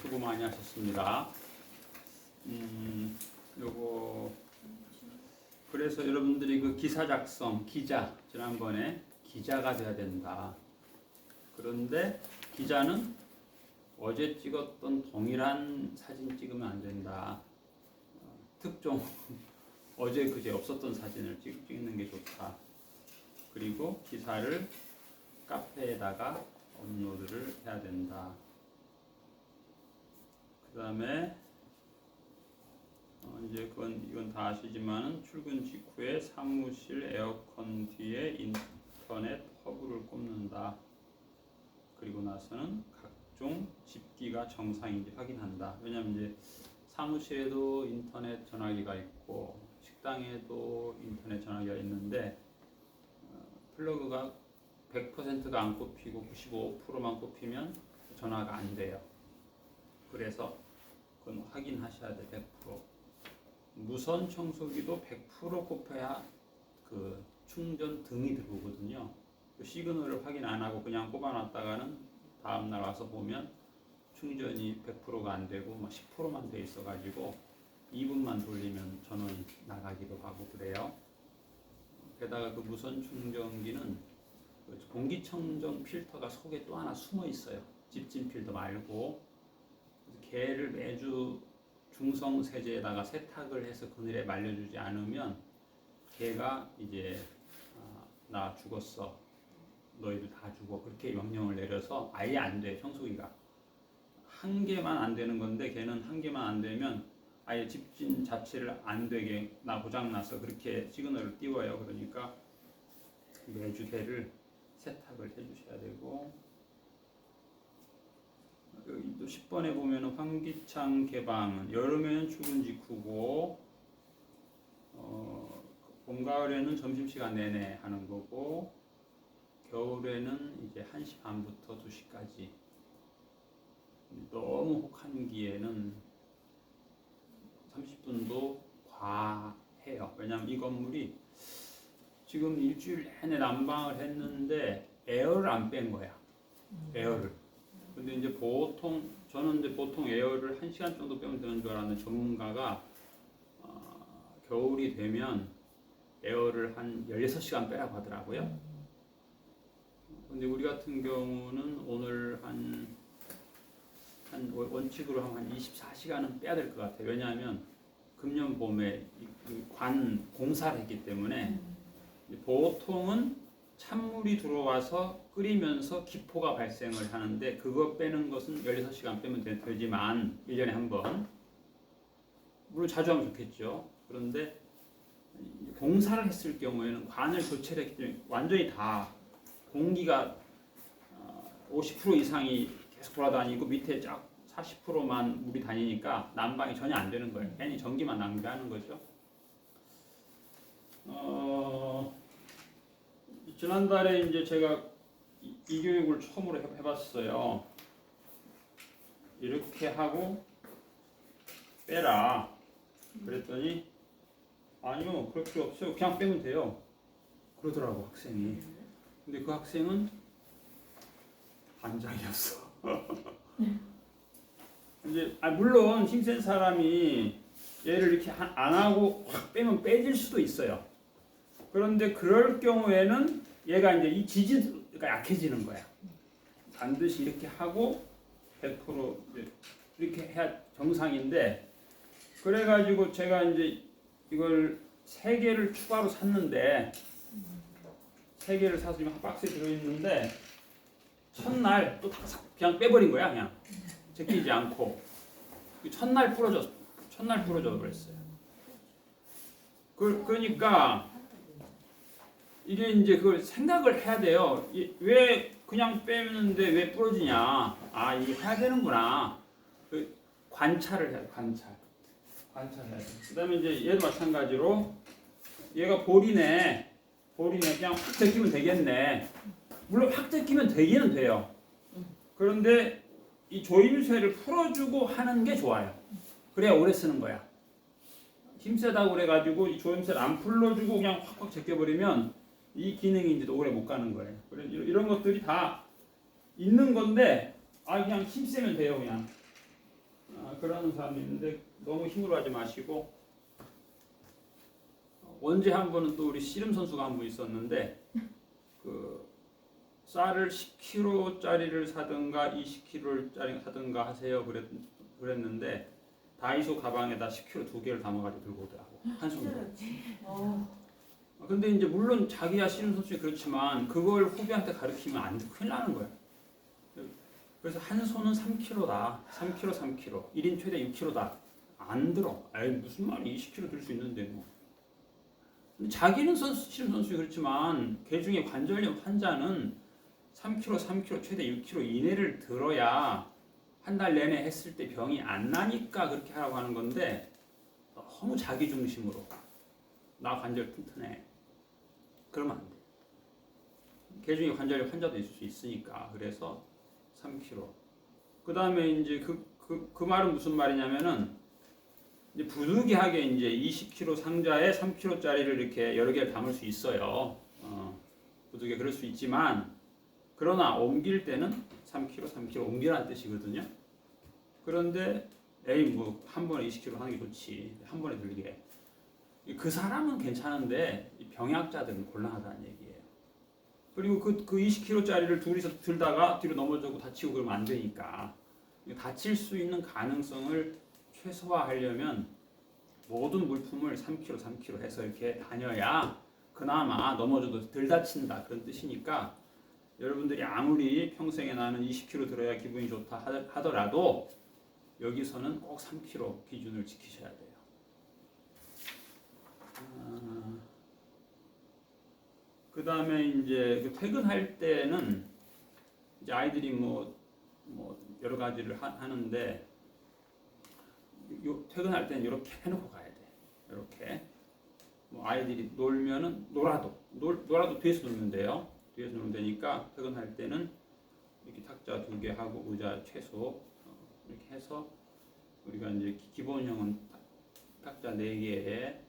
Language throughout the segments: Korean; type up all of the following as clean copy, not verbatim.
수고 많이 하셨습니다. 요거 그래서 여러분들이 그 기사 작성, 기자 지난번에 기자가 돼야 된다. 그런데 기자는 어제 찍었던 동일한 사진 찍으면 안 된다. 특종 어제 그제 없었던 사진을 찍는 게 좋다. 그리고 기사를 카페에다가 업로드를 해야 된다. 그 다음에 이제 이건 다 아시지만은 출근 직후에 사무실 에어컨 뒤에 인터넷 허브를 꼽는다. 그리고 나서는 각종 집기가 정상인지 확인한다. 왜냐하면 이제 사무실에도 인터넷 전화기가 있고 식당에도 인터넷 전화기가 있는데 플러그가 100%가 안 꼽히고 95%만 꼽히면 전화가 안 돼요. 그래서 그건 확인하셔야 돼. 100%. 무선 청소기도 100% 꼽혀야 그 충전 등이 들어오거든요. 그 시그널을 확인 안 하고 그냥 꼽아놨다가는 다음날 와서 보면 충전이 100%가 안 되고 10%만 돼 있어가지고 2분만 돌리면 전원이 나가기도 하고 그래요. 게다가 그 무선 충전기는 공기청정 필터가 속에 또 하나 숨어 있어요. 집진 필터 말고. 걔를 매주 중성 세제에다가 세탁을 해서 그늘에 말려주지 않으면 걔가 이제 나 죽었어, 너희들 다 죽어, 그렇게 명령을 내려서 아예 안 돼. 청소기가 한 개만 안 되는 건데 걔는 한 개만 안 되면 아예 집진 자체를 안 되게 나 고장 나서 그렇게 시그널을 띄워요. 그러니까 매주 걔를 세탁을 해주셔야 되고, 여기 또 10번에 보면은 환기창 개방은 여름에는 출근 직후고 봄 가을에는 점심시간 내내 하는 거고, 겨울에는 이제 1시 반부터 2시까지. 너무 혹한기에는 30분도 과해요. 왜냐면 이 건물이 지금 일주일 내내 난방을 했는데 에어를 안 뺀 거야. 에어를. 근데 이제 저는 이제 보통 에어를 1시간 정도 빼면 되는 줄 알았는데 전문가가 겨울이 되면 에어를 한 16시간 빼라고 하더라고요. 근데 우리 같은 경우는 오늘 한 원칙으로 한 24시간은 빼야 될 것 같아요. 왜냐하면 금년 봄에 관 공사를 했기 때문에 보통은 찬물이 들어와서 끓이면서 기포가 발생을 하는데 그거 빼는 것은 16시간 빼면 되지만 1년에 한 번. 물론 자주 하면 좋겠죠. 그런데 공사를 했을 경우에는 관을 교체를 했기 때문에 완전히 다 공기가 50% 이상이 계속 돌아다니고 밑에 쫙 40%만 물이 다니니까 난방이 전혀 안 되는 거예요. 괜히 전기만 낭비하는 거죠. 지난달에 이제 제가 이 교육을 처음으로 해봤어요. 이렇게 하고 빼라. 그랬더니 아니요, 그럴 필요 없어요. 그냥 빼면 돼요. 그러더라고 학생이. 근데 그 학생은 반장이었어. 이제 물론 힘센 사람이 얘를 이렇게 안 하고 확 빼면 빼질 수도 있어요. 그런데 그럴 경우에는 얘가 이제 이 지지가 약해지는 거야. 반드시 이렇게 하고 100% 이렇게 해야 정상인데, 그래가지고 제가 이제 이걸 3개를 추가로 샀는데 3개를 사서 지금 한 박스에 들어있는데 첫날 또 그냥 빼버린 거야. 그냥 제끼지 않고 첫날 부러져 버렸어요. 그러니까 이게 이제 그걸 생각을 해야 돼요. 왜 그냥 빼는데 왜 부러지냐? 이게 해야 되는구나. 관찰을 해야 돼. 관찰해야 돼. 그다음에 이제 얘도 마찬가지로 얘가 볼이네. 그냥 확 제끼면 되겠네. 물론 확 제끼면 되기는 돼요. 그런데 이 조임쇠를 풀어주고 하는 게 좋아요. 그래야 오래 쓰는 거야. 힘세다고 그래가지고 이 조임쇠를 안 풀어주고 그냥 확 제껴버리면 이 기능이 이제 오래 못 가는 거예요. 그래서 이런 것들이 다 있는 건데 그냥 힘세면 돼요. 그냥 그런 사람이 있는데 너무 힘으로 하지 마시고 언제 한 번은 또 우리 씨름 선수가 한 분 있었는데 그 쌀을 10kg짜리를 사든가 20kg짜리 사든가 하세요 그랬는데 다이소 가방에다 10kg 두 개를 담아가지고 들고 오더라고 한 손으로. 근데 이제 물론 자기야 씨름 선수이 그렇지만 그걸 후배한테 가르치면 안 돼. 큰일 나는 거야. 그래서 한 손은 3kg다. 3kg, 3kg. 1인 최대 6kg다. 안 들어. 에이, 무슨 말이 20kg 들 수 있는데 뭐. 자기는 씨름 선수이 그렇지만 개중에 관절염 환자는 3kg, 3kg, 최대 6kg 이내를 들어야 한 달 내내 했을 때 병이 안 나니까 그렇게 하라고 하는 건데 너무 자기 중심으로 나 관절 튼튼해. 그러면 안 돼. 개중에 관절염 환자도 있을 수 있으니까. 그래서 3kg. 그 다음에 이제 그 말은 무슨 말이냐면은 이제 부득이하게 이제 20kg 상자에 3kg짜리를 이렇게 여러 개를 담을 수 있어요. 부득이하게 그럴 수 있지만 그러나 옮길 때는 3kg, 3kg 옮기라는 뜻이거든요. 그런데 에이 뭐 한 번에 20kg 하는 게 좋지. 한 번에 들게. 그 사람은 괜찮은데 병약자들은 곤란하다는 얘기예요. 그리고 그 20kg짜리를 둘이서 들다가 뒤로 넘어지고 다치고 그러면 안 되니까 다칠 수 있는 가능성을 최소화하려면 모든 물품을 3kg, 3kg 해서 이렇게 다녀야 그나마 넘어져도 덜 다친다 그런 뜻이니까 여러분들이 아무리 평생에 나는 20kg 들어야 기분이 좋다 하더라도 여기서는 꼭 3kg 기준을 지키셔야 돼요. 그 다음에 이제 퇴근할 때는 이제 아이들이 뭐 여러 가지를 하는데 퇴근할 때는 이렇게 해놓고 가야 돼. 이렇게 뭐 아이들이 놀면은 놀아도 뒤에서 놀면 돼요. 뒤에서 놀면 되니까 퇴근할 때는 이렇게 탁자 2개 하고 의자 최소 이렇게 해서 우리가 이제 기본형은 탁자 4개에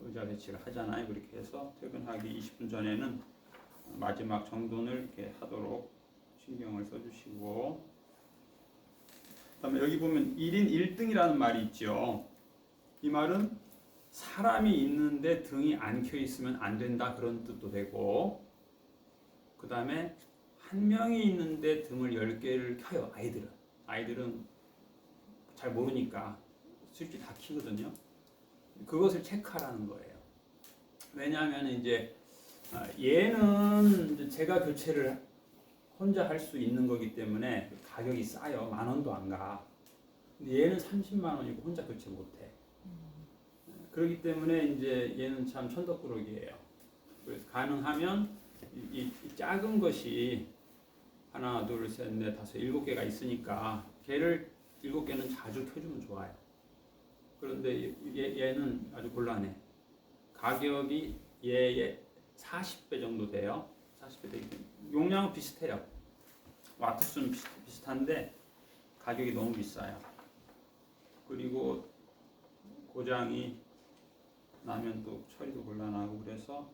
의자 배치를 하잖아요. 그렇게 해서 퇴근하기 20분 전에는 마지막 정돈을 이렇게 하도록 신경을 써주시고, 그다음에 여기 보면 1인 1등이라는 말이 있죠. 이 말은 사람이 있는데 등이 안 켜 있으면 안 된다 그런 뜻도 되고, 그 다음에 한 명이 있는데 등을 10개를 켜요. 아이들은 잘 모르니까 스위치 다 켜거든요. 그것을 체크하라는 거예요. 왜냐하면 이제 얘는 이제 제가 교체를 혼자 할 수 있는 거기 때문에 가격이 싸요. 10,000원도 안 가. 근데 얘는 30만 원이고 혼자 교체 못 해. 그렇기 때문에 이제 얘는 참 천덕꾸러기예요. 그래서 가능하면 이 작은 것이 하나, 둘, 셋, 넷, 다섯, 7개가 있으니까 걔를 7개는 자주 켜주면 좋아요. 그런데 얘는 아주 곤란해. 가격이 얘의 40배 정도 돼요. 40배 되기 때문에 용량은 비슷해요. 와트수는 비슷한데 가격이 너무 비싸요. 그리고 고장이 나면 또 처리도 곤란하고 그래서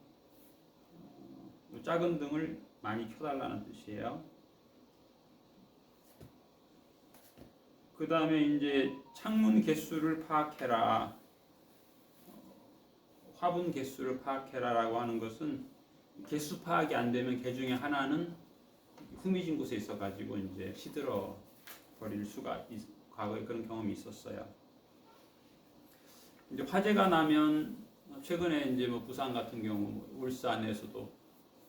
작은 등을 많이 켜달라는 뜻이에요. 그 다음에 이제 창문 개수를 파악해라. 화분 개수를 파악해라라고 하는 것은 개수 파악이 안 되면 개 중에 하나는 후미진 곳에 있어가지고 이제 시들어 버릴 수가 과거에 그런 경험이 있었어요. 이제 화재가 나면 최근에 이제 뭐 부산 같은 경우 울산에서도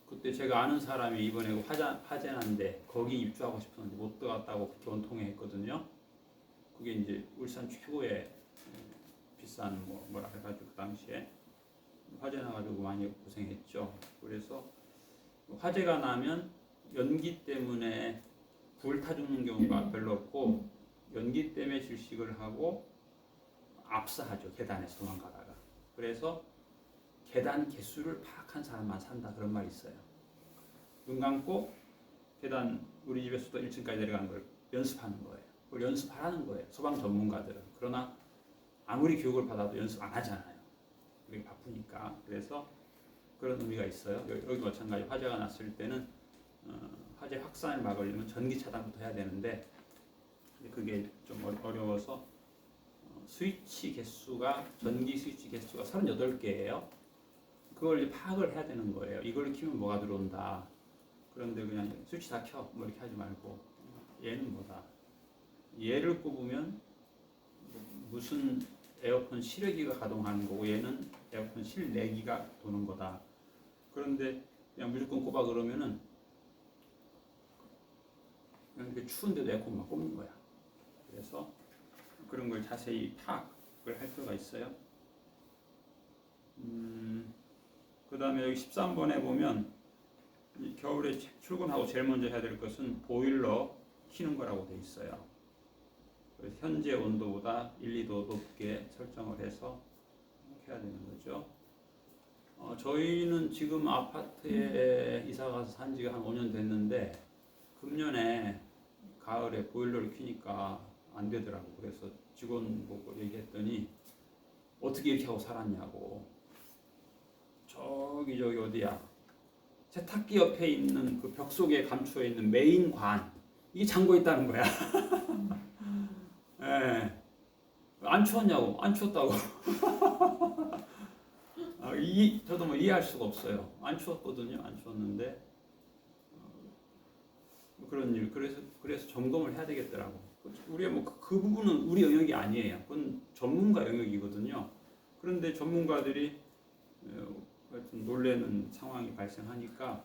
그때 제가 아는 사람이 이번에 화재 난데 거기 입주하고 싶었는데 못 들어갔다고 그렇게 원통해했거든요. 그게 이제 울산 최고의 비싼 뭐라 해가지고 그 당시에 화재 나가지고 많이 고생했죠. 그래서 화재가 나면 연기 때문에 불타 죽는 경우가 별로 없고 연기 때문에 질식을 하고 압사하죠. 계단에서 도망가다가. 그래서 계단 개수를 파악한 사람만 산다 그런 말이 있어요. 눈 감고 계단 우리 집에서도 1층까지 내려가는 걸 연습하는 거예요. 그걸 연습하라는 거예요. 소방 전문가들은. 그러나 아무리 교육을 받아도 연습 안 하잖아요. 우리 바쁘니까. 그래서 그런 의미가 있어요. 여기 마찬가지 화재가 났을 때는 화재 확산을 막으려면 전기 차단부터 해야 되는데 근데 그게 좀 어려워서 스위치 개수가 전기 스위치 개수가 38개예요. 그걸 이제 파악을 해야 되는 거예요. 이걸 키면 뭐가 들어온다. 그런데 그냥 스위치 다 켜. 뭐 이렇게 하지 말고 얘는 뭐다. 얘를 꼽으면 무슨 에어컨 실외기가 가동하는 거고 얘는 에어컨 실내기가 도는 거다. 그런데 그냥 무조건 꼽아 그러면은 그냥 이렇게 추운데도 에어컨만 꼽는 거야. 그래서 그런 걸 자세히 파악을 할 필요가 있어요. 그 다음에 여기 13번에 보면 겨울에 출근하고 제일 먼저 해야 될 것은 보일러 키는 거라고 돼 있어요. 그래서 현재 온도보다 1, 2도 높게 설정을 해서 해야 되는 거죠. 저희는 지금 아파트에 이사 가서 산 지가 한 5년 됐는데 금년에 가을에 보일러를 켜니까 안 되더라고. 그래서 직원 보고 얘기했더니 어떻게 이렇게 하고 살았냐고. 저기 어디야? 세탁기 옆에 있는 그 벽 속에 감추어 있는 메인관 이게 잠궈 있다는 거야. 예. 안 추웠냐고? 안 추웠다고. 저도 뭐 이해할 수가 없어요. 안 추웠거든요. 안 추웠는데 그런 일. 그래서 점검을 해야 되겠더라고. 우리가 뭐 그 부분은 우리 영역이 아니에요. 그건 전문가 영역이거든요. 그런데 전문가들이 하여튼 놀래는 상황이 발생하니까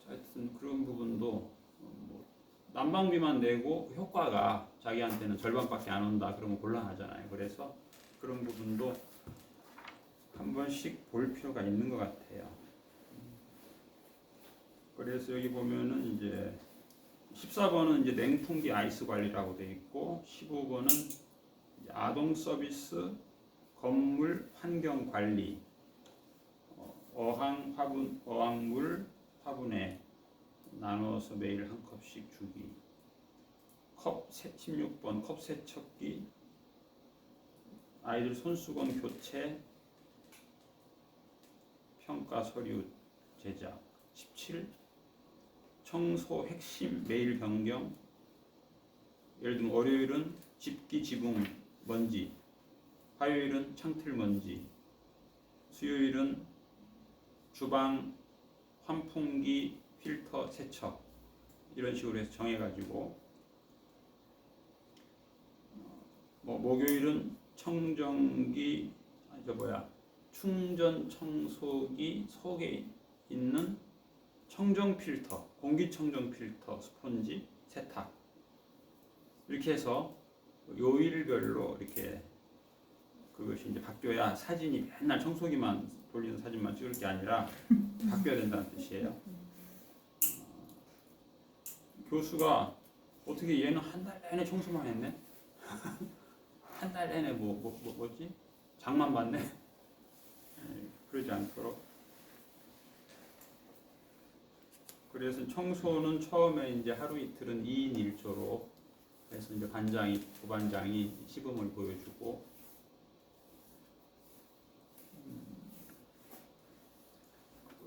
하여튼 그런 부분도 뭐 난방비만 내고 그 효과가 자기한테는 절반밖에 안 온다 그러면 곤란하잖아요. 그래서 그런 부분도 한 번씩 볼 필요가 있는 것 같아요. 그래서 여기 보면은 이제 14번은 이제 냉풍기 아이스 관리라고 되어 있고 15번은 아동 서비스 건물 환경 관리 어항물 화분에 나눠서 매일 한 컵씩 주기. 16번 컵 세척기 아이들 손수건 교체 평가 서류 제작. 17 청소 핵심 매일 변경. 예를 들면 월요일은 집기 지붕 먼지, 화요일은 창틀 먼지, 수요일은 주방 환풍기 필터 세척. 이런 식으로 해서 정해가지고 뭐 목요일은 청정기 충전 청소기 속에 있는 청정 필터, 공기청정 필터 스펀지 세탁. 이렇게 해서 요일별로 이렇게 그것이 이제 바뀌어야 사진이 맨날 청소기만 돌리는 사진만 찍을 게 아니라 바뀌어야 된다는 뜻이에요. 교수가 어떻게 얘는 한 달 내내 청소만 했네? 한 달 내내 뭐지? 장만 봤네? 그러지 않도록. 그래서 청소는 처음에 이제 하루 이틀은 2인 1조로 해서 이제 반장이, 부반장이 시범을 보여주고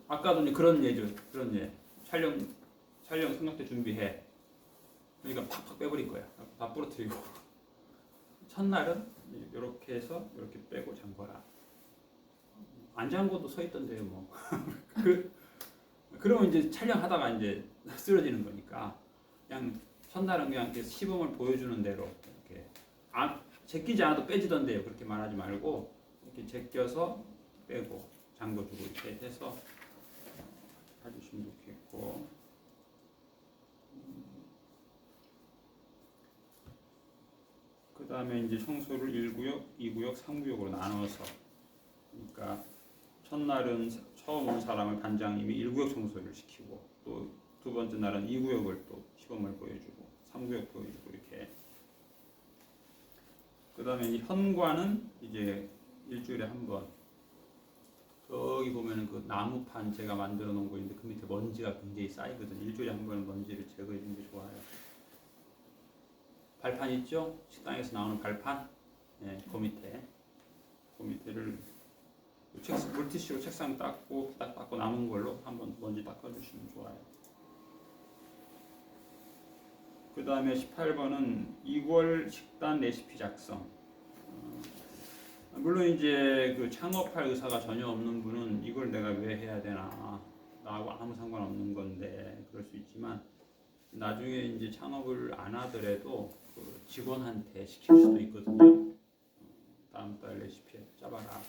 아까도 이제 그런 예. 촬영 생각대 준비해. 그러니까 팍팍 빼버린 거야. 다 부러뜨리고. 첫날은 이렇게 해서 이렇게 빼고 잠궈라. 안 잠궈도 서 있던데요, 뭐. 그러면 이제 촬영하다가 이제 쓰러지는 거니까 그냥 첫날은 그냥 이렇게 시범을 보여주는 대로 이렇게 제끼지 않아도 빼지던데요. 그렇게 말하지 말고 이렇게 제껴서 빼고 잠궈주고 이렇게 해서 해주시면 좋겠고. 그 다음에 이제 청소를 1구역, 2구역, 3구역으로 나눠서 그러니까 첫날은 처음 온 사람을 반장님이 1구역 청소를 시키고 또 두 번째 날은 2구역을 또 시범을 보여주고 3구역 보여주고 이렇게. 그 다음에 이 현관은 이제 일주일에 한 번. 저기 보면은 그 나무판 제가 만들어 놓은 거 있는데 그 밑에 먼지가 굉장히 쌓이거든요. 일주일에 한 번은 먼지를 제거해 주는 게 좋아요. 발판 있죠? 식당에서 나오는 발판. 네, 그 밑에를 물티슈로 책상 닦고 남은 걸로 한번 먼지 닦아주시면 좋아요. 그 다음에 18번은 2월 식단 레시피 작성. 물론 이제 그 창업할 의사가 전혀 없는 분은 이걸 내가 왜 해야 되나, 나하고 아무 상관없는 건데 그럴 수 있지만, 나중에 이제 창업을 안 하더라도 그 직원한테 시킬 수도 있거든요. 다음 달 레시피 짜봐라.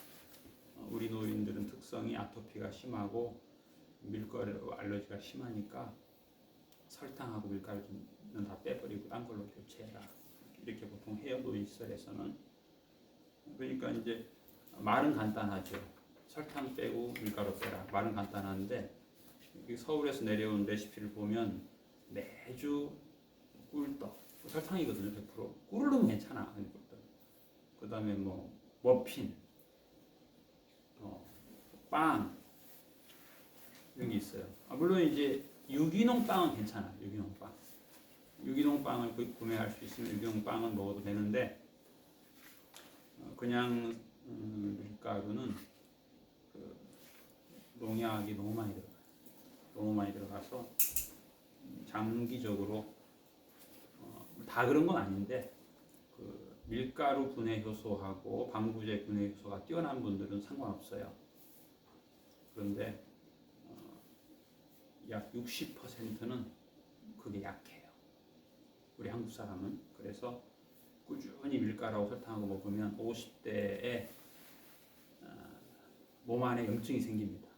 우리 노인들은 특성이 아토피가 심하고 밀가루 알러지가 심하니까 설탕하고 밀가루는 다 빼버리고 딴 걸로 교체해라. 이렇게 보통 해요, 노인시설에서는. 그러니까 이제 말은 간단하죠. 설탕 빼고 밀가루 빼라. 말은 간단한데 서울에서 내려온 레시피를 보면 매주 꿀떡, 설탕이거든요, 100%. 꿀을 넣으면 괜찮아. 그 다음에 뭐 머핀, 빵 이런 게 있어요. 물론 이제 유기농 빵은 괜찮아. 유기농 빵. 유기농 빵을 구매할 수 있으면 유기농 빵은 먹어도 되는데, 그냥 밀가루는 그 농약이 너무 많이 들어가요. 너무 많이 들어가서 장기적으로 다 그런 건 아닌데, 그 밀가루 분해 효소하고 방부제 분해 효소가 뛰어난 분들은 상관없어요. 그런데 약 60%는 그게 약해요. 우리 한국 사람은. 그래서 꾸준히 밀가루하고 설탕하고 먹으면 50대에 몸 안에 염증이 생깁니다.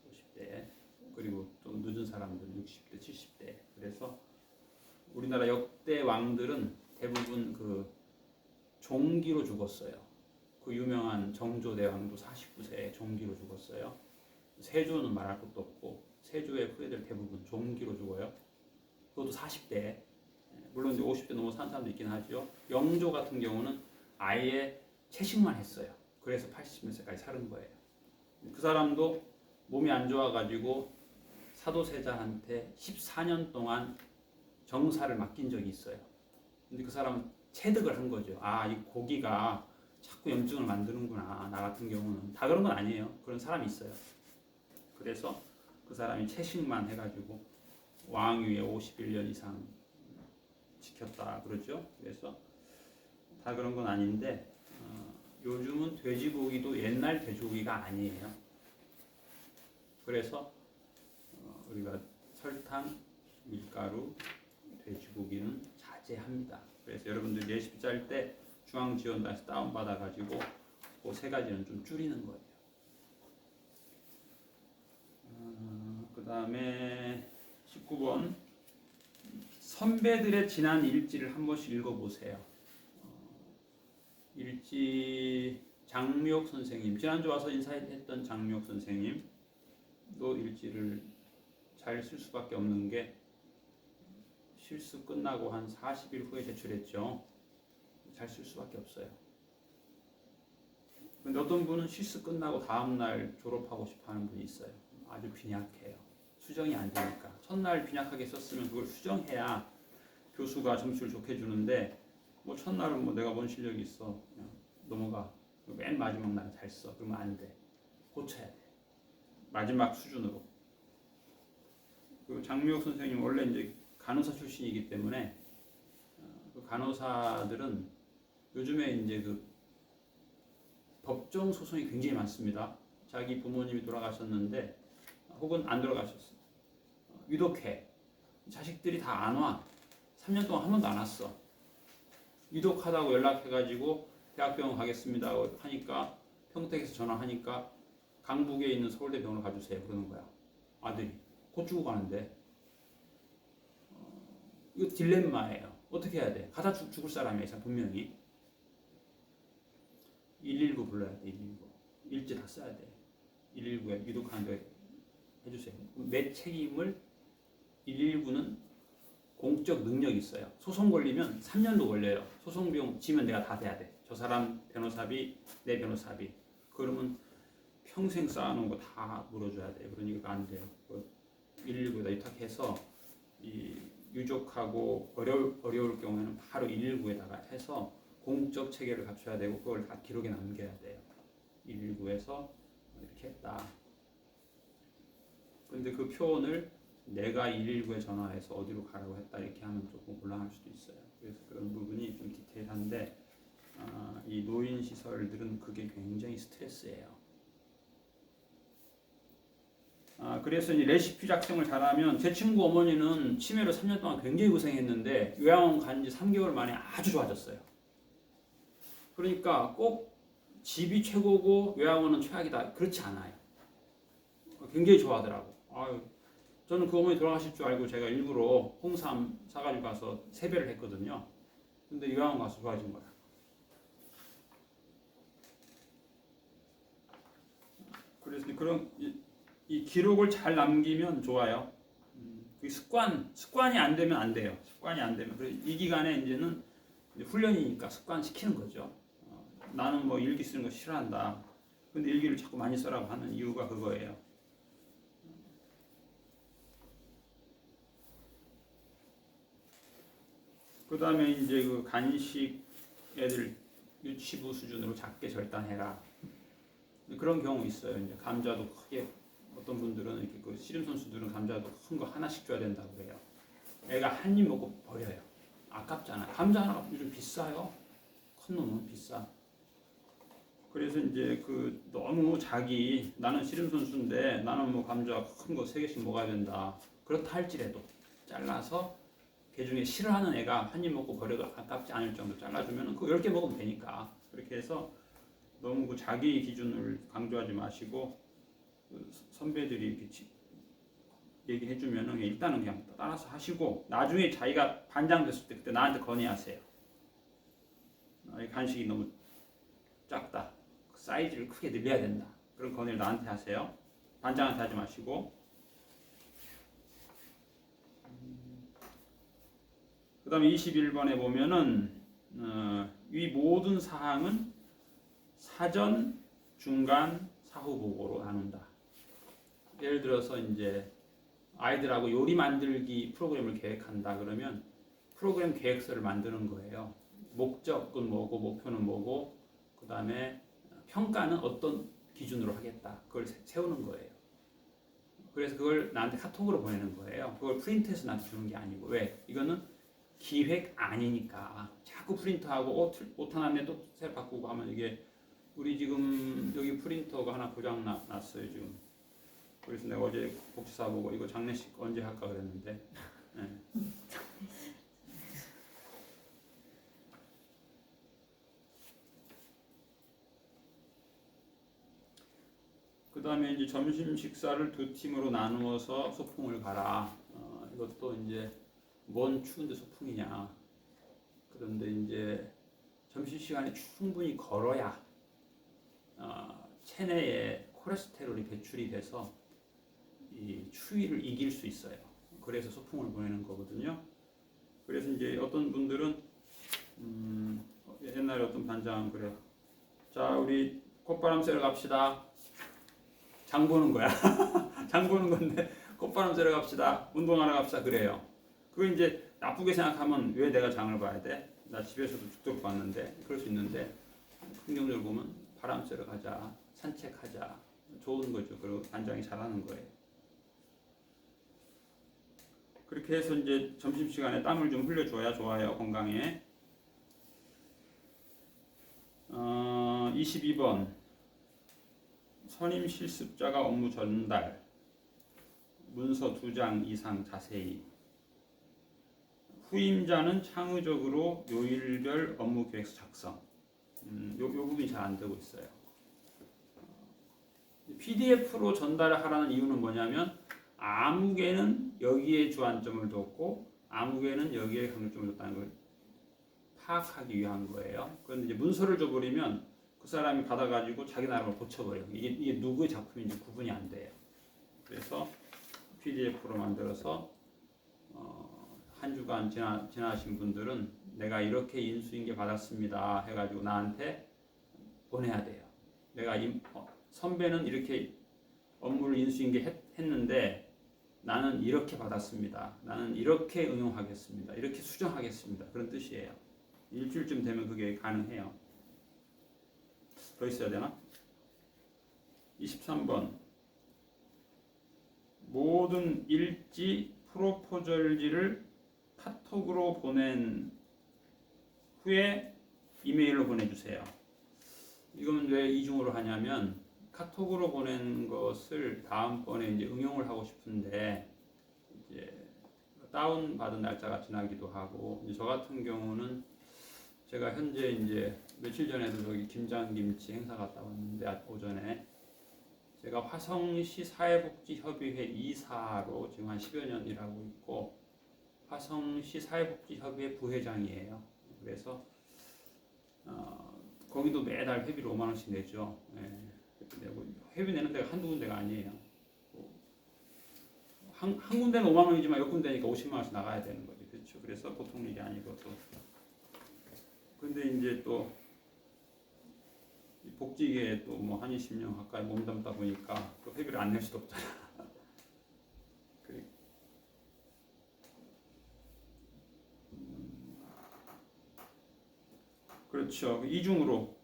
50대에. 그리고 좀 늦은 사람들 60대, 70대. 그래서 우리나라 역대 왕들은 대부분 그 종기로 죽었어요. 그 유명한 정조대왕도 49세에 종기로 죽었어요. 세조는 말할 것도 없고, 세조의 후예들 대부분 종기로 죽어요. 그것도 40대. 물론 이제 50대 넘어 산 사람도 있긴 하죠. 영조 같은 경우는 아예 채식만 했어요. 그래서 80몇세까지 사는 거예요. 그 사람도 몸이 안 좋아가지고 사도세자한테 14년 동안 정사를 맡긴 적이 있어요. 근데 그 사람은 체득을 한 거죠. 이 고기가 자꾸 염증을 만드는구나. 나 같은 경우는. 다 그런 건 아니에요. 그런 사람이 있어요. 그래서 그 사람이 채식만 해가지고 왕위에 51년 이상 지켰다 그러죠. 그래서 다 그런 건 아닌데, 요즘은 돼지고기도 옛날 돼지고기가 아니에요. 그래서 우리가 설탕, 밀가루, 돼지고기는 자제합니다. 그래서 여러분들 레시피 짤 때 중앙지원단에서 다운받아가지고 그 세 가지는 좀 줄이는 거예요. 그 다음에 19번, 선배들의 지난 일지를 한 번씩 읽어보세요. 일지 장미옥 선생님, 지난주 와서 인사했던 장미옥 선생님도 일지를 잘 쓸 수밖에 없는 게, 실습 끝나고 한 40일 후에 제출했죠. 잘 쓸 수밖에 없어요. 근데 어떤 분은 실습 끝나고 다음날 졸업하고 싶어 하는 분이 있어요. 아주 빈약해요. 수정이 안 되니까. 첫날 빈약하게 썼으면 그걸 수정해야 교수가 점수를 좋게 주는데, 뭐 첫날은 뭐 내가 뭔 실력이 있어, 그냥 넘어가. 맨 마지막 날은 잘 써. 그러면 안 돼. 고쳐야 돼. 마지막 수준으로. 그 장미옥 선생님 원래 이제 간호사 출신이기 때문에, 그 간호사들은 요즘에 이제 그 법정 소송이 굉장히 많습니다. 자기 부모님이 돌아가셨는데, 혹은 안 돌아가셨어. 위독해. 자식들이 다 안 와. 3년 동안 한 번도 안 왔어. 위독하다고 연락해가지고 대학병원 가겠습니다 하니까, 평택에서 전화하니까 강북에 있는 서울대병원을 가주세요 그러는 거야. 아들이 곧 죽고 가는데. 이거 딜레마예요. 어떻게 해야 돼? 가다 죽을 사람이야 분명히. 119 불러야 돼. 119 일지 다 써야 돼. 119에 위독하는데 해주세요. 내 책임을, 119는 공적 능력이 있어요. 소송 걸리면 3년도 걸려요. 소송 비용 지면 내가 다 돼야 돼. 저 사람 변호사비, 내 변호사비. 그러면 평생 쌓아놓은 거 다 물어줘야 돼요. 그러니까 안 돼요. 119에다 위탁해서 이 유족하고 어려울 경우에는 바로 119에다가 해서 공적 체계를 갖춰야 되고, 그걸 다 기록에 남겨야 돼요. 119에서 이렇게 했다. 근데 그 표현을 내가 119에 전화해서 어디로 가라고 했다 이렇게 하면 조금 곤란할 나올 수도 있어요. 그래서 그런 부분이 좀 디테일한데 이 노인 시설들은 그게 굉장히 스트레스예요. 그래서 이 레시피 작성을 잘하면 제 친구 어머니는 치매로 3년 동안 굉장히 고생했는데 요양원 간 지 3개월 만에 아주 좋아졌어요. 그러니까 꼭 집이 최고고 요양원은 최악이다. 그렇지 않아요. 굉장히 좋아하더라고. 저는 그 어머니 돌아가실 줄 알고 제가 일부러 홍삼 사가지고 가서 세배를 했거든요. 근데 요양원 가서 좋아진 거야. 그래서 그런 이 기록을 잘 남기면 좋아요. 그 습관이 안 되면 안 돼요. 습관이 안 되면 이 기간에 이제는 훈련이니까 습관 시키는 거죠. 나는 뭐 일기 쓰는 거 싫어한다. 근데 일기를 자꾸 많이 써라고 하는 이유가 그거예요. 그 다음에 이제 그 간식 애들 유치부 수준으로 작게 절단해라. 그런 경우 있어요. 이제 감자도 크게 어떤 분들은 이렇게 그 씨름 선수들은 감자도 큰 거 하나씩 줘야 된다고 그래요. 애가 한 입 먹고 버려요. 아깝잖아요. 감자 하나가 요즘 비싸요. 큰 놈은 비싸. 그래서 이제 그 너무 나는 씨름 선수인데 나는 뭐 감자 큰 거 3개씩 먹어야 된다. 그렇다 할지라도 잘라서 개 중에 싫어하는 애가 한 입 먹고 버려도 아깝지 않을 정도 잘라주면 그거 10개 먹으면 되니까. 그렇게 해서 너무 그 자기 기준을 강조하지 마시고 그 선배들이 이렇게 얘기해주면은 일단은 그냥 따라서 하시고 나중에 자기가 반장 됐을 때 그때 나한테 건의하세요. 이 간식이 너무 작다. 사이즈를 크게 늘려야 된다. 그런 건의를 나한테 하세요. 반장한테 하지 마시고. 그 다음에 21번에 보면은 이 모든 사항은 사전, 중간, 사후 보고로 나눈다. 예를 들어서 이제 아이들하고 요리 만들기 프로그램을 계획한다 그러면 프로그램 계획서를 만드는 거예요. 목적은 뭐고 목표는 뭐고 그 다음에 평가는 어떤 기준으로 하겠다. 그걸 세우는 거예요. 그래서 그걸 나한테 카톡으로 보내는 거예요. 그걸 프린트해서 나한테 주는 게 아니고 왜? 이거는 기획 아니니까 자꾸 프린트하고 옷 하나 또 새로 바꾸고 하면 이게 우리 지금 여기 프린터가 하나 고장 났어요 지금. 그래서 내가 어제 복지사 보고 이거 장례식 언제 할까 그랬는데. 네. 그 다음에 이제 점심 식사를 2팀으로 나누어서 소풍을 가라. 이것도 이제 뭔 추운데 소풍이냐. 그런데 이제 점심시간에 충분히 걸어야 체내에 콜레스테롤이 배출이 돼서 이 추위를 이길 수 있어요. 그래서 소풍을 보내는 거거든요. 그래서 이제 어떤 분들은 옛날에 어떤 반장은 그래. 자, 우리 꽃바람 쐬러 갑시다. 장 보는 거야. 장 보는 건데 꽃바람 쐬러 갑시다. 운동하러 갑시다. 그래요. 그거 이제 나쁘게 생각하면 왜 내가 장을 봐야 돼? 나 집에서도 죽도록 봤는데 그럴 수 있는데 긍정적으로 보면 바람 쐬러 가자. 산책하자. 좋은 거죠. 그리고 반장이 잘하는 거예요. 그렇게 해서 이제 점심시간에 땀을 좀 흘려줘야 좋아요. 건강에. 22번 선임 실습자가 업무 전달 문서 2장 이상 자세히 후임자는 창의적으로 요일별 업무 계획서 작성 요 부분이 잘 안 되고 있어요. PDF로 전달을 하라는 이유는 뭐냐면 아무개는 여기에 주안점을 뒀고 아무개는 여기에 강조점을 뒀다는 걸 파악하기 위한 거예요. 그런데 이제 문서를 줘버리면 그 사람이 받아가지고 자기 나름을 고쳐버려요. 이게 누구의 작품인지 구분이 안 돼요. 그래서 PDF로 만들어서 한 주간 지나신 분들은 내가 이렇게 인수인계 받았습니다 해가지고 나한테 보내야 돼요. 내가 선배는 이렇게 업무를 인수인계 했는데 나는 이렇게 받았습니다. 나는 이렇게 응용하겠습니다. 이렇게 수정하겠습니다. 그런 뜻이에요. 일주일쯤 되면 그게 가능해요. 더 있어야 되나? 23번 모든 일지 프로포절지를 카톡으로 보낸 후에 이메일로 보내주세요. 이건 왜 이중으로 하냐면 카톡으로 보낸 것을 다음번에 이제 응용을 하고 싶은데 이제 다운 받은 날짜가 지나기도 하고, 저 같은 경우는 제가 현재 이제 며칠 전에도 저기 김장김치 행사 갔다 왔는데 오전에 제가 화성시 사회복지협의회 이사로 지금 한 10여 년 일하고 있고 화성시 사회복지협의회 부회장이에요. 그래서 거기도 매달 회비를 5만 원씩 내죠. 회비 내는 데가 한두 군데가 아니에요. 한 군데는 5만 원이지만 몇 군데니까 50만 원씩 나가야 되는 거죠. 그렇죠. 그래서 보통 일이 아니고 또 근데 이제 또 복지계에 또 뭐 한 20년 가까이 몸담다 보니까 또 회비를 안 낼 수도 없잖아. 그렇죠. 이중으로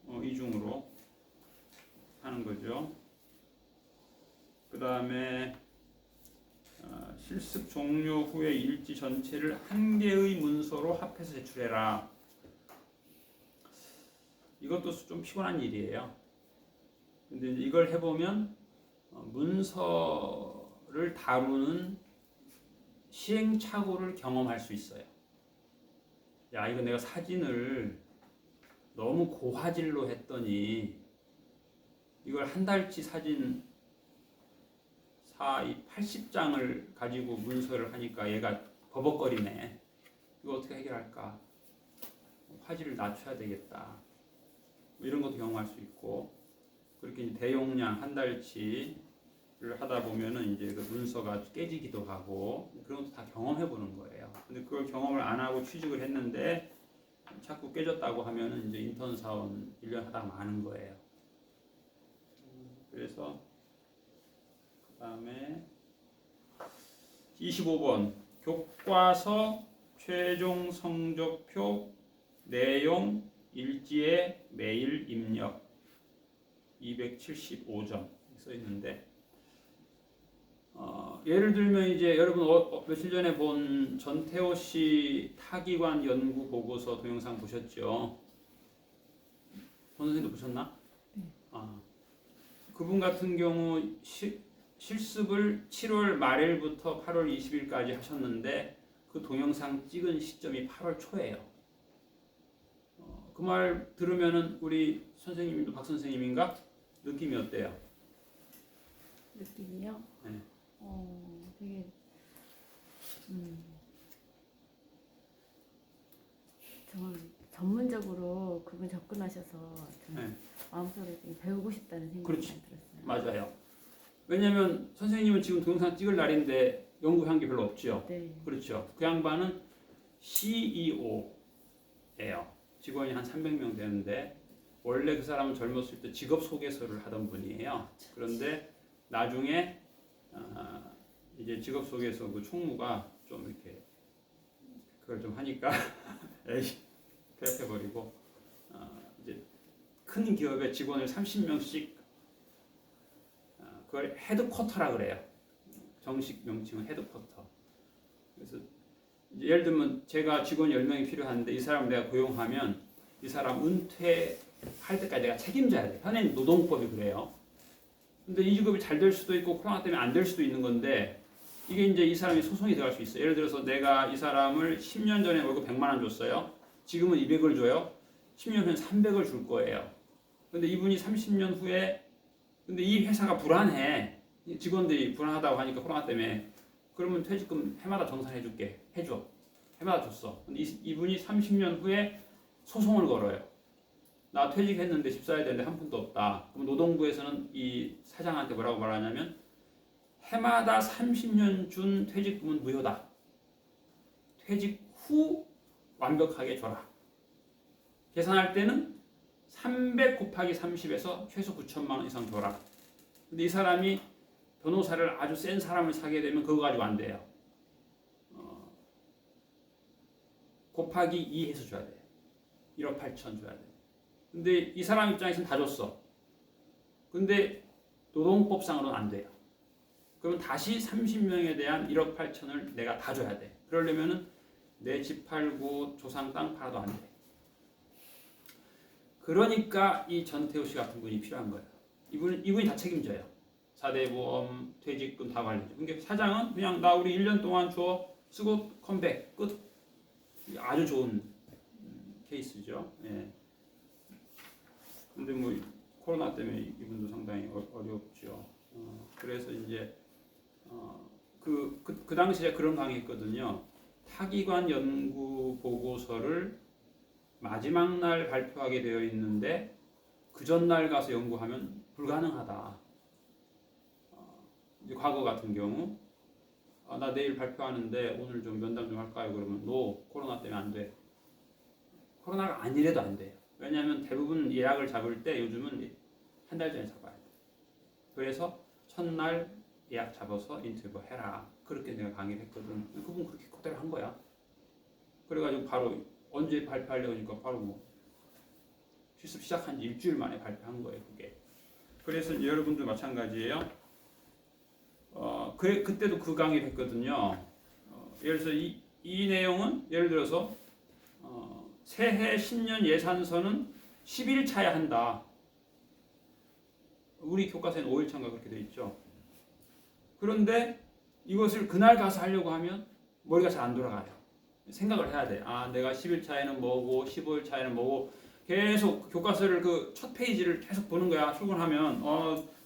하는 거죠. 그 다음에 실습 종료 후에 일지 전체를 한 개의 문서로 합해서 제출해라. 이것도 좀 피곤한 일이에요. 근데 이걸 해보면 문서를 다루는 시행착오를 경험할 수 있어요. 야, 이거 내가 사진을 너무 고화질로 했더니 이걸 한 달치 사진 80장을 가지고 문서를 하니까 얘가 버벅거리네. 이거 어떻게 해결할까? 화질을 낮춰야 되겠다. 이런 것도 경험할 수 있고, 그렇게 대용량 한 달치를 하다 보면은 이제 그 문서가 깨지기도 하고 그런 것도 다 경험해 보는 거예요. 근데 그걸 경험을 안 하고 취직을 했는데 자꾸 깨졌다고 하면은 이제 인턴 사원 1년 하다가 마는 거예요. 그래서 그다음에 25번 교과서 최종 성적표 내용 일지에 매일 입력 275점 써 있는데 예를 들면 이제 여러분 며칠 전에 본 전태호 씨 타기관 연구 보고서 동영상 보셨죠? 권 선생님도 보셨나? 그분 같은 경우 실습을 7월 말일부터 8월 20일까지 하셨는데 그 동영상 찍은 시점이 8월 초예요. 그 말 들으면은 우리 선생님도 박 선생님인가? 느낌이 어때요? 느낌이요? 네. 되게 정말 전문적으로 그분 접근하셔서 좀 마음속에 좀 배우고 싶다는 생각이 많이 들었어요. 맞아요. 왜냐면 선생님은 지금 동영상 찍을 날인데 연구한 게 별로 없죠. 네. 그렇죠. 그 양반은 CEO예요. 직원이 한 300명 되는데 원래 그 사람은 젊었을 때 직업 소개서를 하던 분이에요. 그런데 나중에 이제 직업 소개서 그 총무가 좀 이렇게 그걸 좀 하니까 폐업해버리고 이제 큰 기업의 직원을 30명씩 그걸 헤드쿼터라 그래요. 정식 명칭은 헤드쿼터. 그래서 이제 예를 들면 제가 직원이 10명이 필요한데 이 사람을 내가 고용하면 이 사람 은퇴할 때까지 내가 책임져야 돼. 현행 노동법이 그래요. 근데 이 직업이 잘 될 수도 있고 코로나 때문에 안 될 수도 있는 건데 이게 이제 이 사람이 소송이 들어갈 수 있어요. 예를 들어서 내가 이 사람을 10년 전에 월급 100만 원 줬어요. 지금은 200을 줘요. 10년 후엔 300을 줄 거예요. 근데 이분이 30년 후에 근데 이 회사가 불안해. 직원들이 불안하다고 하니까 코로나 때문에 그러면 퇴직금 해마다 정산해줄게. 해줘. 해마다 줬어. 근데 이분이 30년 후에 소송을 걸어요. 나 퇴직했는데 집 사야 되는데 한 푼도 없다. 그럼 노동부에서는 이 사장한테 뭐라고 말하냐면 해마다 30년 준 퇴직금은 무효다. 퇴직 후 완벽하게 줘라. 계산할 때는 300 곱하기 30에서 최소 9천만 원 이상 줘라. 근데 이 사람이 변호사를 아주 센 사람을 사게 되면 그거 가지고 안 돼요. 곱하기 2 해서 줘야 돼요. 1억 8천 줘야 돼요. 근데 이 사람 입장에서는 다 줬어. 근데 노동법상으로는 안 돼요. 그러면 다시 30명에 대한 1억 8천을 내가 다 줘야 돼. 그러려면은 내 집 팔고 조상 땅 팔아도 안 돼. 그러니까 이 전태우 씨 같은 분이 필요한 거예요. 이분이 다 책임져요. 4대 보험, 퇴직금 다 관리죠. 그러니까 사장은 그냥 나 우리 1년 동안 줘 쓰고 컴백 끝. 아주 좋은 케이스죠. 예. 근데 뭐 코로나 때문에 이분도 상당히 어렵죠. 그래서 이제 그 당시에 그런 강의했거든요. 타기관 연구 보고서를 마지막 날 발표하게 되어 있는데 그 전날 가서 연구하면 불가능하다. 이제 과거 같은 경우 나 내일 발표하는데 오늘 좀 면담 좀 할까요? 그러면 코로나 때문에 안 돼. 코로나가 아니래도 안 돼요. 왜냐하면 대부분 예약을 잡을 때 요즘은 한 달 전에 잡아야 돼. 그래서 첫날 예약 잡아서 인터뷰 해라. 그렇게 내가 강의를 했거든. 그분 그렇게 그대로 한 거야. 그래가지고 바로 언제 발표하려고 하니까 바로 뭐 실습 시작한 지 일주일 만에 발표한 거예요. 그게. 그래서 여러분도 마찬가지예요. 그때도 그 강의를 했거든요. 예를 들어서 이 내용은 예를 들어서 새해 신년 예산서는 10일 차에 한다. 우리 교과서에는 5일 차인가 그렇게 돼 있죠. 그런데 이것을 그날 가서 하려고 하면 머리가 잘 안 돌아가요. 생각을 해야 돼. 내가 10일 차에는 뭐고 15일 차에는 뭐고 계속 교과서를 그 첫 페이지를 계속 보는 거야. 출근하면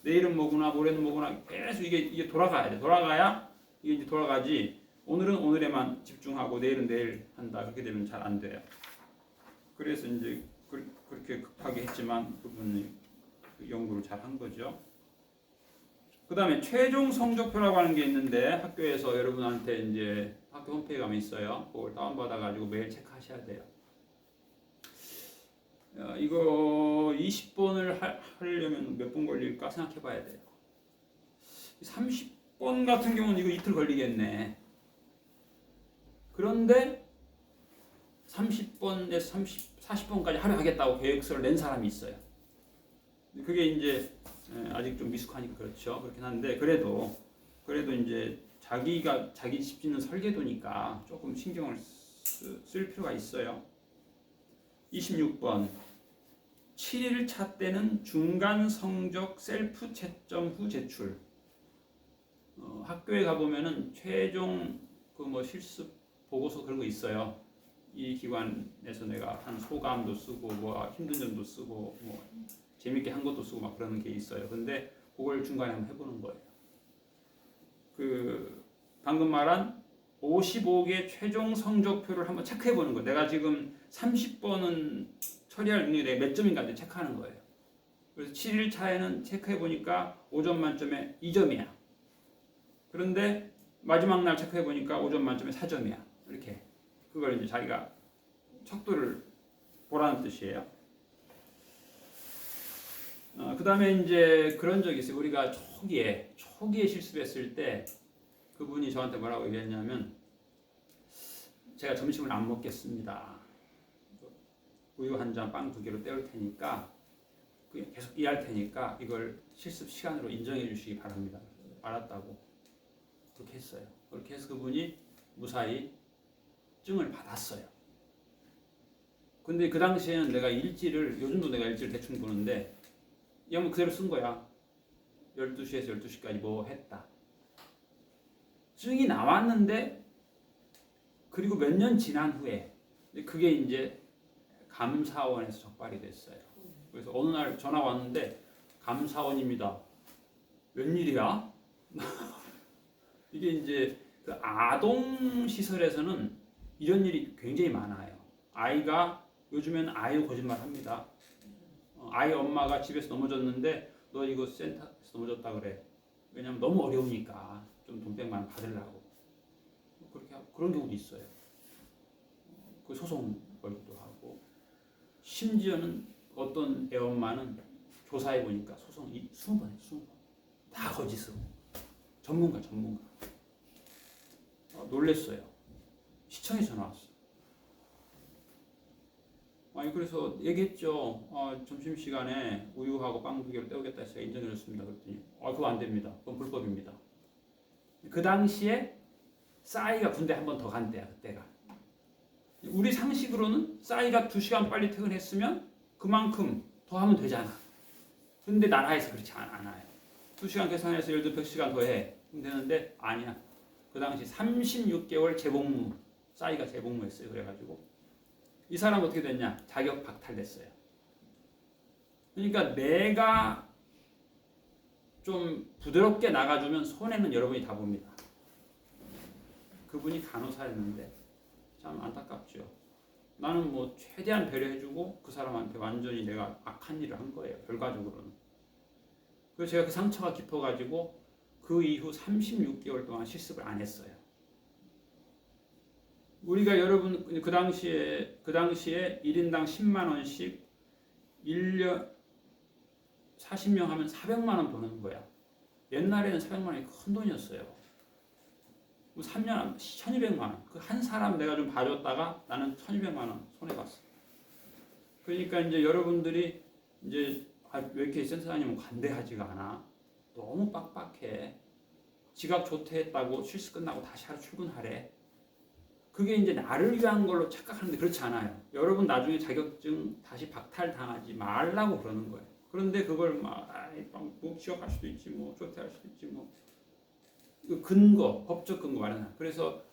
내일은 뭐구나 모레는 뭐구나 계속 이게 돌아가야 돼. 돌아가야 이게 이제 돌아가지. 오늘은 오늘에만 집중하고 내일은 내일 한다. 그렇게 되면 잘 안 돼요. 그래서 이제 그렇게 급하게 했지만 그분이 연구를 잘 한 거죠. 그 다음에 최종 성적표라고 하는 게 있는데 학교에서 여러분한테 이제 학교 홈페이지 가면 있어요. 그걸 다운받아가지고 매일 체크하셔야 돼요. 이거 20번을 하려면 몇 번 걸릴까 생각해 봐야 돼요. 30번 같은 경우는 이거 이틀 걸리겠네. 그런데 30번에서 40번까지 하루 하겠다고 계획서를 낸 사람이 있어요. 그게 이제 아직 좀 미숙하니까 그렇죠. 그렇긴 한데 그래도 이제 자기 집 짓는 설계도니까 조금 신경을 쓸 필요가 있어요. 26번 7일 차 때는 중간 성적 셀프 채점 후 제출. 학교에 가보면은 최종 그 뭐 실습 보고서 그런 거 있어요. 이 기관에서 내가 한 소감도 쓰고 뭐 힘든 점도 쓰고 뭐 재밌게 한 것도 쓰고 막 그러는 게 있어요. 근데 그걸 중간에 한번 해보는 거예요. 그 방금 말한 55개 최종 성적표를 한번 체크해 보는 거예요. 내가 지금 30번은 처리할 능력이 내가 몇 점인가 체크하는 거예요. 그래서 7일 차에는 체크해 보니까 5점 만점에 2점이야. 그런데 마지막 날 체크해 보니까 5점 만점에 4점이야. 이렇게 그걸 이제 자기가 척도를 보라는 뜻이에요. 그 다음에 이제 그런 적이 있어요. 우리가 초기에 실습했을 때 그분이 저한테 뭐라고 얘기했냐면 제가 점심을 안 먹겠습니다. 우유 한 잔, 빵 2개로 때울 테니까 계속 일할 테니까 이걸 실습 시간으로 인정해 주시기 바랍니다. 알았다고 그렇게 했어요. 그렇게 해서 그분이 무사히 증을 받았어요. 근데 그 당시에는 내가 요즘도 내가 일지를 대충 보는데 이 양반 그대로 쓴 거야. 12시에서 12시까지 뭐 했다. 증이 나왔는데 그리고 몇 년 지난 후에 그게 이제 감사원에서 적발이 됐어요. 그래서 어느 날 전화 왔는데 감사원입니다. 웬일이야? 이게 이제 그 아동 시설에서는 이런 일이 굉장히 많아요. 아이가 요즘에는 아이도 거짓말합니다. 아이 엄마가 집에서 넘어졌는데 너 이거 센터에서 넘어졌다 그래. 왜냐면 너무 어려우니까 좀 돈 100만 원 받으려고. 그런 경우도 있어요. 그 소송 걸기도 하고. 심지어는 어떤 애엄마는 조사해 보니까 소송 20번 했어. 다 거짓으로. 전문가. 놀랬어요. 시청에 전화 왔어. 그래서 얘기했죠. 점심시간에 우유하고 빵 2개를 때우겠다 해서 인정해줬습니다. 그랬더니 그거 안 됩니다. 그건 불법입니다. 그 당시에 싸이가 군대 한 번 더 간대요. 그때가. 우리 상식으로는 싸이가 2시간 빨리 퇴근했으면 그만큼 더 하면 되잖아. 근데 나라에서 그렇지 않아요. 2시간 계산해서 예를 들어 100시간 더 해. 그럼 되는데 아니야. 그 당시 36개월 재복무, 싸이가 재복무했어요. 그래가지고 이 사람 어떻게 됐냐? 자격 박탈됐어요. 그러니까 내가 좀 부드럽게 나가주면 손해는 여러분이 다 봅니다. 그분이 간호사였는데 참 안타깝죠. 나는 뭐 최대한 배려해주고 그 사람한테 완전히 내가 악한 일을 한 거예요. 결과적으로는. 그래서 제가 그 상처가 깊어가지고 그 이후 36개월 동안 실습을 안 했어요. 우리가 여러분 그 당시에 1인당 10만 원씩 1년 40명 하면 400만 원 버는 거야. 옛날에는 400만 원이 큰 돈이었어요. 3년 1200만 원. 그 한 사람 내가 좀 봐줬다가 나는 1200만 원 손해 봤어. 그러니까 이제 여러분들이 이제 왜 이렇게 센터장님은 관대하지가 않아? 너무 빡빡해. 지각 조퇴했다고 실습 끝나고 다시 하루 출근하래. 그게 이제 나를 위한 걸로 착각하는데 그렇지 않아요. 여러분 나중에 자격증 다시 박탈당하지 말라고 그러는 거예요. 그런데 그걸 뭐 지각할 수도 있지, 뭐 조퇴할 수도 있지, 뭐 근거, 법적 근거 마련하. 그래서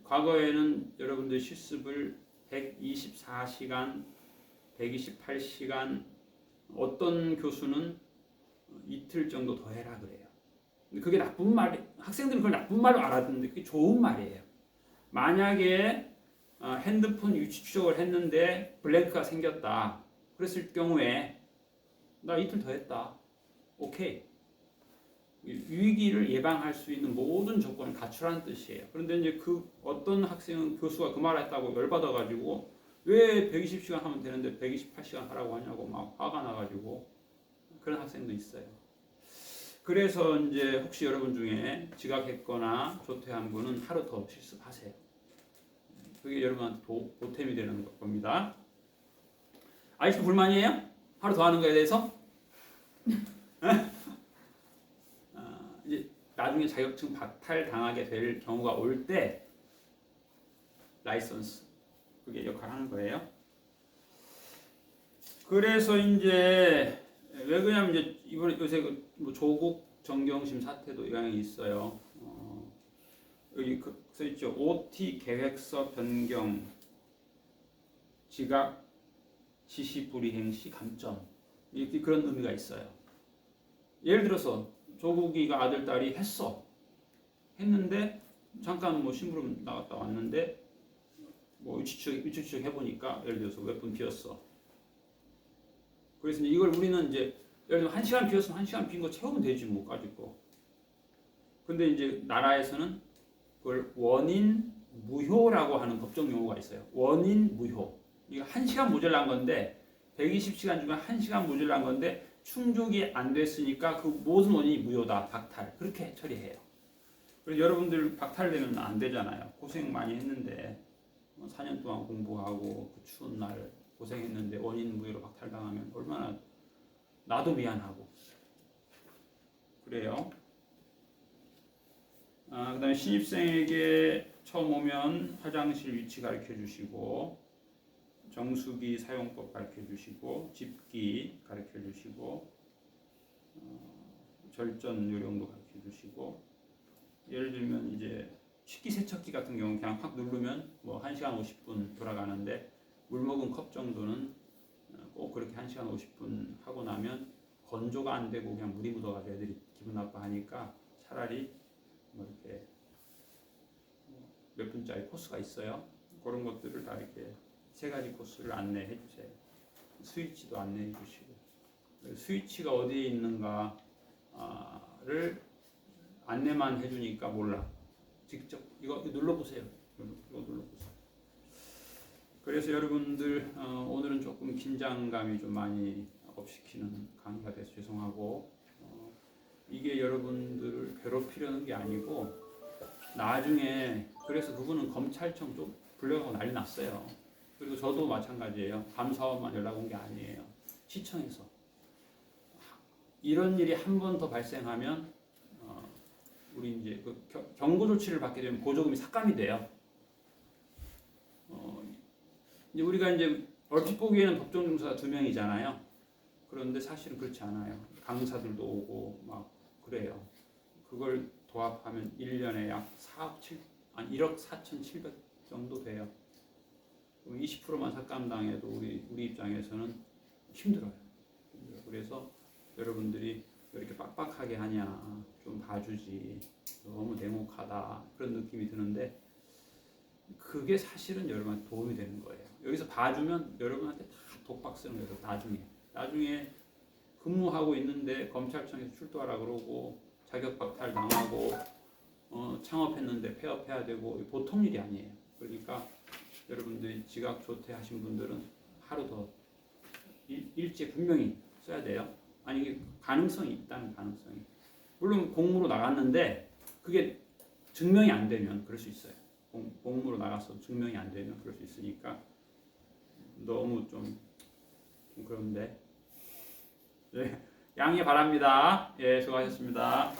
과거에는 여러분들 실습을 124시간, 128시간, 어떤 교수는 이틀 정도 더 해라 그래요. 근데 그게 나쁜 말, 학생들은 그걸 나쁜 말로 알아듣는데 그게 좋은 말이에요. 만약에 핸드폰 위치 추적을 했는데 블랭크가 생겼다. 그랬을 경우에 나 이틀 더 했다. 오케이. 위기를 예방할 수 있는 모든 조건을 갖추라는 뜻이에요. 그런데 이제 그 어떤 학생은 교수가 그 말을 했다고 열받아가지고 왜 120시간 하면 되는데 128시간 하라고 하냐고 막 화가 나가지고 그런 학생도 있어요. 그래서 이제 혹시 여러분 중에 지각했거나 조퇴한 분은 하루 더 실습하세요. 그게 여러분한테 보탬이 되는 겁니다. 아직도 불만이에요? 하루 더 하는 거에 대해서? 이제 나중에 자격증 박탈 당하게 될 경우가 올 때 라이선스 그게 역할을 하는 거예요. 그래서 이제 왜 그러냐면 이제 이번에 요새 뭐 조국 정경심 사태도 영향이 있어요. 여기 써 있죠. OT 계획서 변경, 지각, 지시 불이행 시 감점 이렇게 그런 의미가 있어요. 예를 들어서 조국이가 아들 딸이 했는데 잠깐 뭐 심부름 나갔다 왔는데 뭐 위치 추적 해보니까 예를 들어서 몇 분 비었어. 그래서 이걸 우리는 이제 예를 들면 1시간 비었으면 1시간 빈 거 채우면 되지 뭐 가지고. 근데 이제 나라에서는 그걸 원인 무효라고 하는 법적 용어가 있어요. 원인 무효. 이거 1시간 모자란 건데 120시간 중에 1시간 모자란 건데 충족이 안 됐으니까 그 모든 원인이 무효다. 박탈. 그렇게 처리해요. 그래서 여러분들 박탈되면 안 되잖아요. 고생 많이 했는데 4년 동안 공부하고 그 추운 날 고생했는데 원인 무효로 박탈당하면 얼마나 나도 미안하고 그래요. 그 다음에 신입생에게 처음 오면 화장실 위치 가르쳐 주시고 정수기 사용법 가르쳐 주시고 집기 가르쳐 주시고 절전 요령도 가르쳐 주시고 예를 들면 이제 식기세척기 같은 경우 그냥 확 누르면 뭐 1시간 50분 돌아가는데 물 먹은 컵 정도는 꼭 그렇게 1시간 50분 하고 나면 건조가 안 되고 그냥 물이 묻어가지고 애들이 기분 나빠하니까 차라리 뭐 이렇게 몇 분짜리 코스가 있어요. 그런 것들을 다 이렇게 3가지 코스를 안내해 주세요. 스위치도 안내해 주시고 스위치가 어디에 있는가를 안내만 해주니까 몰라. 직접 이거 눌러보세요. 이거 눌러보세요. 그래서 여러분들 오늘은 조금 긴장감이 좀 많이 업시키는 강의가 돼서 죄송하고 이게 여러분들을 괴롭히려는 게 아니고 나중에 그래서 그분은 검찰청 좀 불려가고 난리 났어요. 그리고 저도 마찬가지예요. 감사원만 연락 온 게 아니에요. 시청에서 이런 일이 한 번 더 발생하면 우리 이제 그 경고 조치를 받게 되면 보조금이 삭감이 돼요. 이제 우리가 이제 얼핏 보기에는 법정 중사가 2명이잖아요. 그런데 사실은 그렇지 않아요. 강사들도 오고 막 그래요. 그걸 도합하면 1년에 약 1억 4,700 정도 돼요. 20%만 삭감당해도 우리 입장에서는 힘들어요. 그래서 여러분들이 왜 이렇게 빡빡하게 하냐, 좀 봐주지, 너무 냉혹하다 그런 느낌이 드는데 그게 사실은 여러분한테 도움이 되는 거예요. 여기서 봐주면 여러분한테 다 독박 쓰는 거예요. 나중에 근무하고 있는데 검찰청에서 출두하라 그러고 자격 박탈 당하고 창업했는데 폐업해야 되고 보통 일이 아니에요. 그러니까 여러분들이 지각 조퇴하신 분들은 하루 더 일찍 분명히 써야 돼요. 아니 이게 가능성이 있다는 가능성이. 물론 공무로 나갔는데 그게 증명이 안 되면 그럴 수 있어요. 공무로 나가서 증명이 안 되면 그럴 수 있으니까 너무 좀 그런데 네, 양해 바랍니다. 예, 수고하셨습니다.